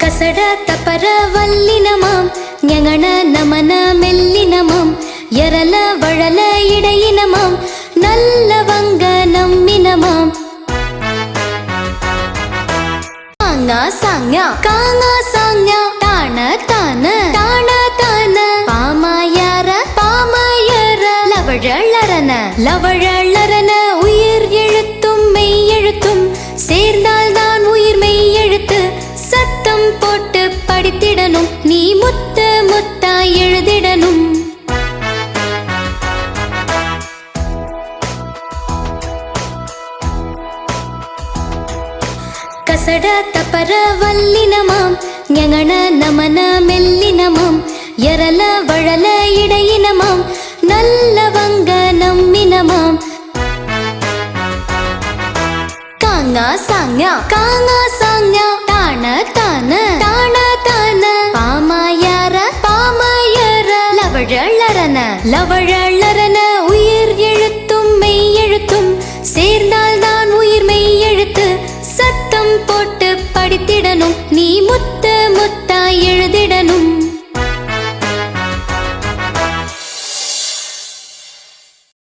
ಕಸಡ ತಪರ ವಲ್ಲಿನಮಾಂ ஞங்கன நமன மெல்லினமாம் எரல வழல இடையினமாம் நல்லவங்க நம்மினமாம் காங்கா சாங்யா காங்கா சாங்யா தான தான தான தான பாமாயார பாமாயர லவழலரன லவழலரன உயிர் எழுத்தும் மெய் எழுத்தும் சேர்ந்தால்தான் உயிர் மெய் எழுத்து சத்தம் போட்டு படித்திடணும் நீ முத்த முத்தா எழுதிடணும் கசட தப்பர வல்லினமாம் ஞங்கன நமன மெல்லினமாம் எரல வழல இடையினமாம் நல்லவங்க நம்மினமாம் காங்கா சாங்யா காங்கா சாங்யா தான தான தான தான பாமாயார பாமாயர லவழலரன லவழலரன உயிர் எழுத்தும் மெய் எழுத்தும் சேர்ந்தால்தான் உயிர் மெய் எழுத்து சத்தம் போட்டு படித்திடணும் நீ முத்த முத்தா எழுதிடணும்